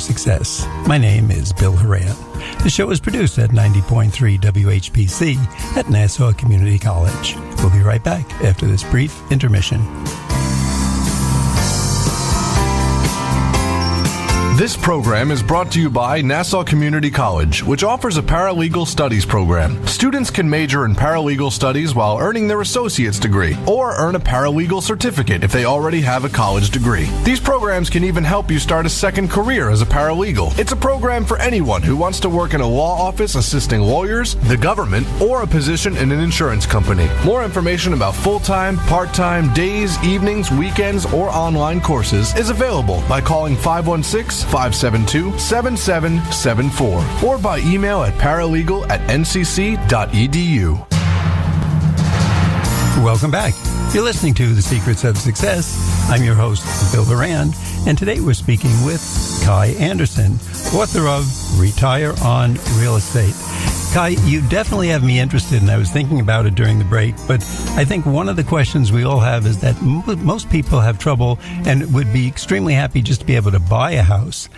Success. My name is Bill Horan. The show is produced at 90.3 WHPC at Nassau Community College. We'll be right back after this brief intermission. This program is brought to you by Nassau Community College, which offers a paralegal studies program. Students can major in paralegal studies while earning their associate's degree, or earn a paralegal certificate if they already have a college degree. These programs can even help you start a second career as a paralegal. It's a program for anyone who wants to work in a law office assisting lawyers, the government, or a position in an insurance company. More information about full-time, part-time, days, evenings, weekends, or online courses is available by calling 516-572-7774 or by email at paralegal@ncc.edu. Welcome back. You're listening to The Secrets of Success. I'm your host, Bill Horan, and today we're speaking with Kai Anderson, author of Retire on Real Estate. Kai, you definitely have me interested, and I was thinking about it during the break, but I think one of the questions we all have is that most people have trouble and would be extremely happy just to be able to buy a house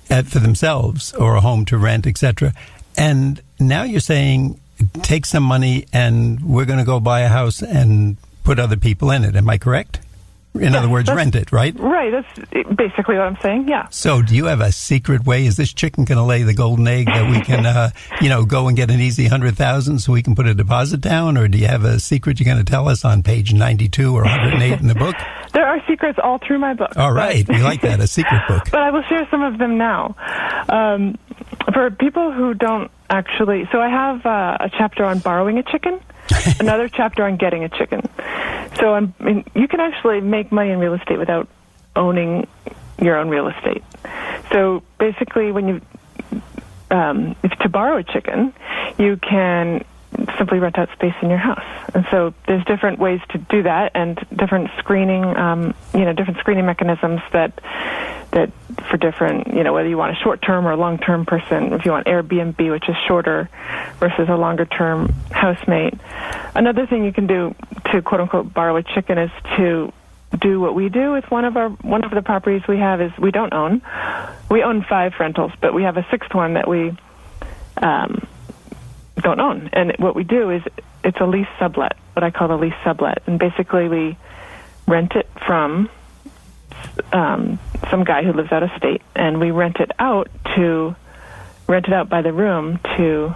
for themselves or a home to rent, etc. And now you're saying take some money and we're going to go buy a house and put other people in it. Am I correct? In other words, rent it, right? Right. That's basically what I'm saying, yeah. So do you have a secret way? Is this chicken going to lay the golden egg that we can, go and get an easy $100,000 so we can put a deposit down? Or do you have a secret you're going to tell us on page 92 or 108 in the book? There are secrets all through my book. All right. We like that, a secret book. But I will share some of them now. For people who don't actually... So I have a chapter on borrowing a chicken, another chapter on getting a chicken. So you can actually make money in real estate without owning your own real estate. So basically, when if to borrow a chicken, you can simply rent out space in your house. And so there's different ways to do that, and different screening, different screening mechanisms that for different, whether you want a short-term or a long-term person, if you want Airbnb, which is shorter, versus a longer-term housemate. Another thing you can do to quote-unquote borrow a chicken is to do what we do with one of the properties we have is we don't own. We own 5 rentals, but we have a 6th one that we don't own. And what we do is it's a lease sublet, what I call the lease sublet. And basically we rent it from some guy who lives out of state, and we rent it out by the room to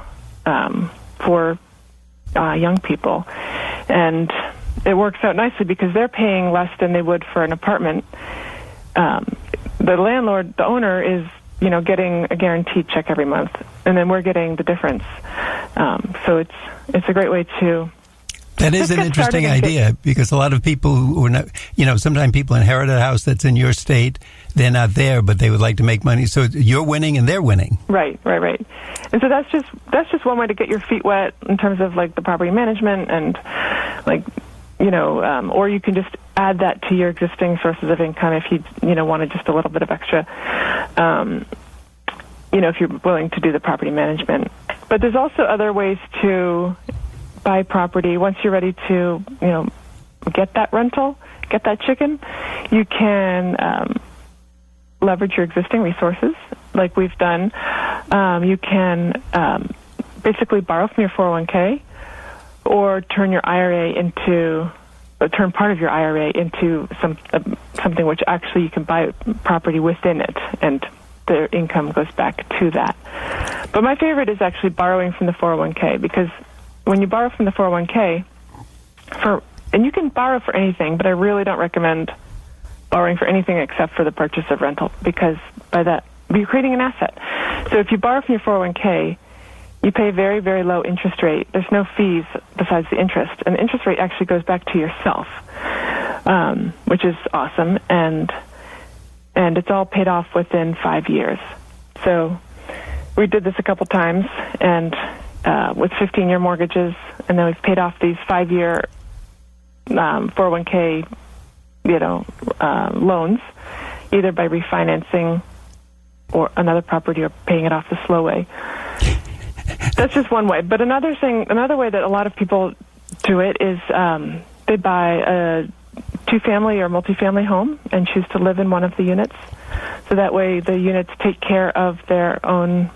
for young people. And it works out nicely because they're paying less than they would for an apartment. The landlord, the owner, is getting a guaranteed check every month, and then we're getting the difference. So it's a great way to... That is an interesting idea, because a lot of people who are not, sometimes people inherit a house that's in your state, they're not there, but they would like to make money. So you're winning and they're winning. Right. And so that's just one way to get your feet wet in terms of like the property management and or you can just add that to your existing sources of income if you wanted just a little bit of extra, if you're willing to do the property management. But there's also other ways to buy property. Once you're ready to, get that rental, get that chicken, you can leverage your existing resources like we've done. You can basically borrow from your 401k or turn part of your IRA into something which actually you can buy property within it, and the income goes back to that. But my favorite is actually borrowing from the 401k, because when you borrow from the 401k, and you can borrow for anything, but I really don't recommend borrowing for anything except for the purchase of rental, because by that, you're creating an asset. So if you borrow from your 401k, you pay a very, very low interest rate. There's no fees besides the interest, and the interest rate actually goes back to yourself, which is awesome, and it's all paid off within 5 years. So we did this a couple times, and with 15-year mortgages, and then we've paid off these 5-year 401k, loans, either by refinancing or another property or paying it off the slow way. That's just one way. But another way that a lot of people do it is they buy a 2-family or multifamily home and choose to live in one of the units. So that way the units take care of their own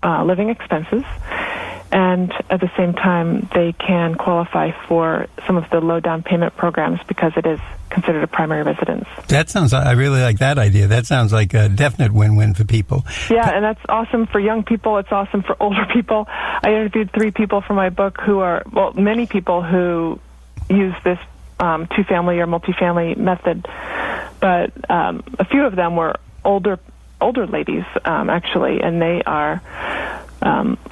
living expenses, and at the same time they can qualify for some of the low down payment programs because it is considered a primary residence. I really like that idea. That sounds like a definite win-win for people. Yeah, and that's awesome for young people. It's awesome for older people. I interviewed 3 people for my book many people who use this two-family or multifamily method, but a few of them were older ladies, actually, and they are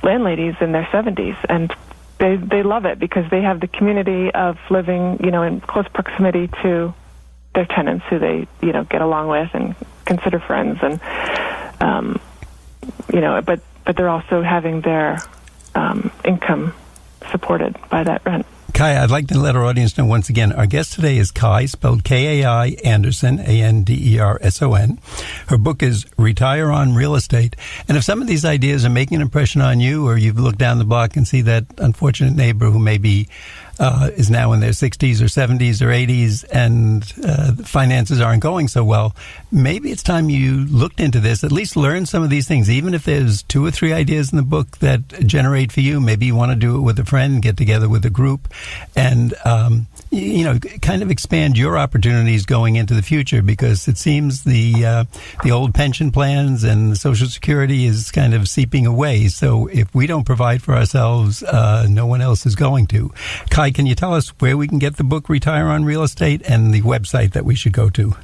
landladies in their 70s, and they love it because they have the community of living, in close proximity to their tenants who they, get along with and consider friends, and but they're also having their income supported by that rent. Kai, I'd like to let our audience know once again, our guest today is Kai, spelled Kai Anderson, Anderson. Her book is Retire on Real Estate. And if some of these ideas are making an impression on you, or you've looked down the block and see that unfortunate neighbor who maybe is now in their 60s or 70s or 80s and finances aren't going so well, maybe it's time you looked into this, at least learn some of these things. Even if there's 2 or 3 ideas in the book that generate for you, maybe you want to do it with a friend, get together with a group, and kind of expand your opportunities going into the future, because it seems the old pension plans and the Social Security is kind of seeping away. So if we don't provide for ourselves, no one else is going to. Kai, can you tell us where we can get the book Retire on Real Estate and the website that we should go to?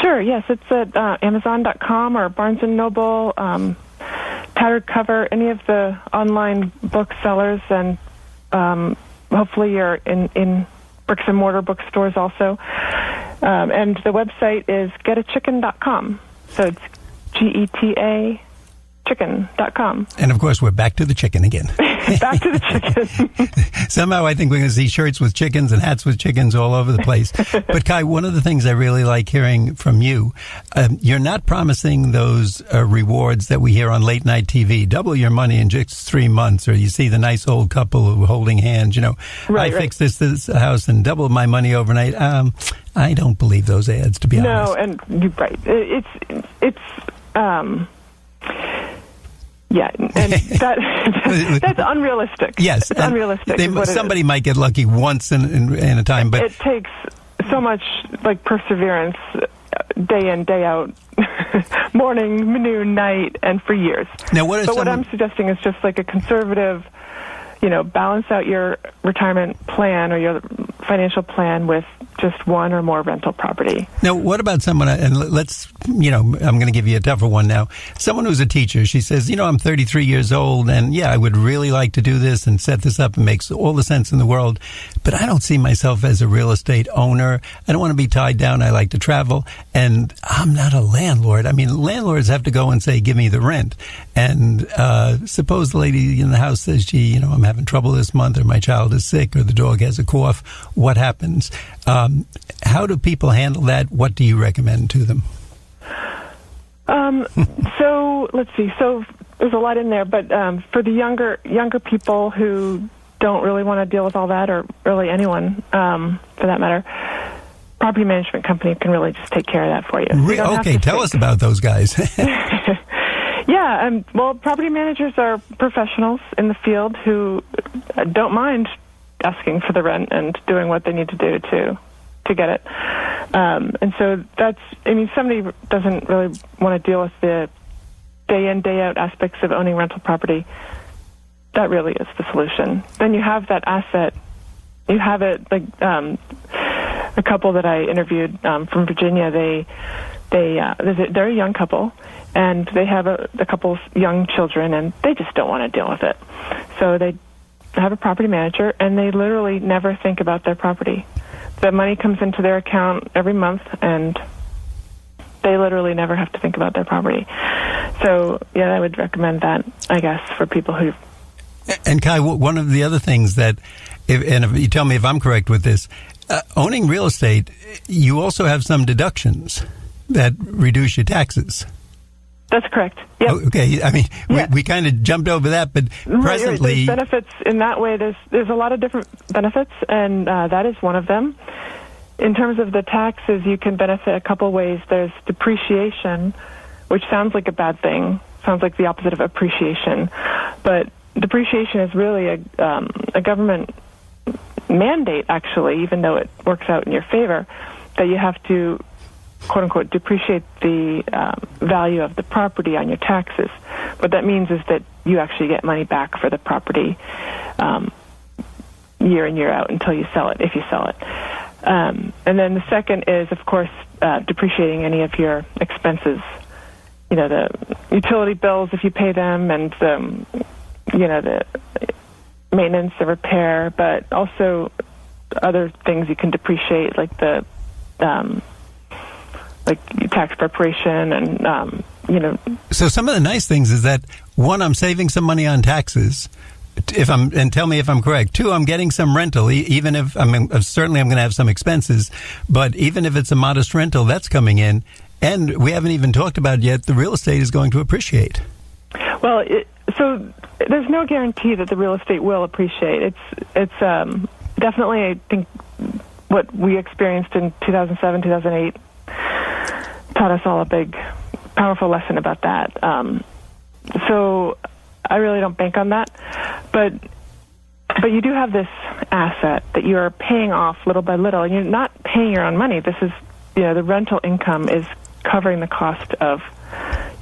Sure, yes. It's at Amazon.com or Barnes & Noble, Tattered Cover, any of the online booksellers, and hopefully you're in bricks and mortar bookstores also. And the website is getachicken.com. So it's GETA chicken.com. And of course, we're back to the chicken again. Back to the chicken. Somehow I think we're going to see shirts with chickens and hats with chickens all over the place. But Kai, one of the things I really like hearing from you, you're not promising those rewards that we hear on late night TV. Double your money in just 3 months, or you see the nice old couple who are holding hands, I fixed this house and doubled my money overnight. I don't believe those ads, to be honest. No, and you're right. Yeah, and that's unrealistic. Yes, it's unrealistic. Somebody might get lucky once in a time, but it takes so much perseverance, day in, day out, morning, noon, night, and for years. Now, what I'm suggesting is just like a conservative, balance out your retirement plan or your financial plan with just one or more rental property. Now, what about someone, and let's, I'm going to give you a tougher one now. Someone who's a teacher, she says, I'm 33 years old, and I would really like to do this and set this up. It makes all the sense in the world, but I don't see myself as a real estate owner. I don't want to be tied down. I like to travel, and I'm not a landlord. I mean, landlords have to go and say, give me the rent. And suppose the lady in the house says, gee, I'm having trouble this month, or my child is sick, or the dog has a cough. What happens? How do people handle that? What do you recommend to them? So let's see. So there's a lot in there, but for the younger people who don't really want to deal with all that, or really anyone for that matter, property management company can really just take care of that for you. Okay, tell us about those guys. Yeah, well, property managers are professionals in the field who don't mind asking for the rent and doing what they need to do to get it. And so somebody doesn't really want to deal with the day in, day out aspects of owning rental property. That really is the solution. Then you have that asset. You have it, like a couple that I interviewed from Virginia, they're a young couple, and they have a couple young children, and they just don't want to deal with it. So they have a property manager, and they literally never think about their property. The money comes into their account every month, and they literally never have to think about their property. So, I would recommend that, I guess, for people who... And Kai, one of the other things that, if you tell me if I'm correct with this, owning real estate, you also have some deductions that reduce your taxes. That's correct. Yep. Okay. I mean, we kind of jumped over that, but presently... There's benefits in that way. There's a lot of different benefits, and that is one of them. In terms of the taxes, you can benefit a couple ways. There's depreciation, which sounds like a bad thing, sounds like the opposite of appreciation. But depreciation is really a government mandate, actually, even though it works out in your favor, that you have to, quote unquote, depreciate the value of the property on your taxes. What that means is that you actually get money back for the property year in, year out until you sell it, if you sell it. And then the second is, of course, depreciating any of your expenses, the utility bills if you pay them, and the maintenance, the repair, but also other things you can depreciate, like the tax preparation and So some of the nice things is that, one, I'm saving some money on taxes. And tell me if I'm correct. Two, I'm getting some rental, even if certainly I'm going to have some expenses, but even if it's a modest rental, that's coming in. And we haven't even talked about yet, the real estate is going to appreciate. Well, so there's no guarantee that the real estate will appreciate. It's definitely, I think, what we experienced in 2007, 2008 taught us all a big, powerful lesson about that. So I really don't bank on that. But you do have this asset that you are paying off little by little, and you're not paying your own money. This is, the rental income is covering the cost of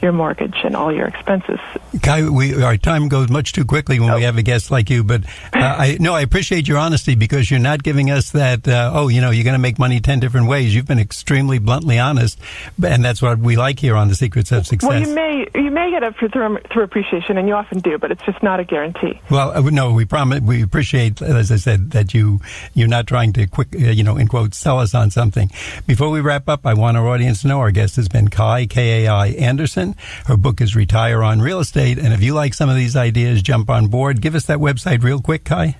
your mortgage and all your expenses. Kai, our time goes much too quickly when we have a guest like you, but I appreciate your honesty, because you're not giving us that, you're going to make money 10 different ways. You've been extremely bluntly honest, and that's what we like here on The Secrets of Success. Well, you may get it through appreciation, and you often do, but it's just not a guarantee. Well, no, we appreciate, as I said, that you're not trying to in quotes, sell us on something. Before we wrap up, I want our audience to know our guest has been Kai, Kai Anderson. Her book is Retire on Real Estate. And if you like some of these ideas, jump on board. Give us that website real quick, Kai.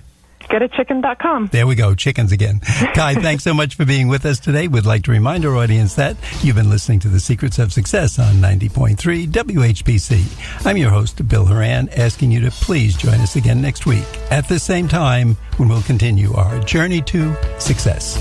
GetAChicken.com. There we go. Chickens again. Kai, thanks so much for being with us today. We'd like to remind our audience that you've been listening to The Secrets of Success on 90.3 WHBC. I'm your host, Bill Horan, asking you to please join us again next week at the same time when we'll continue our journey to success.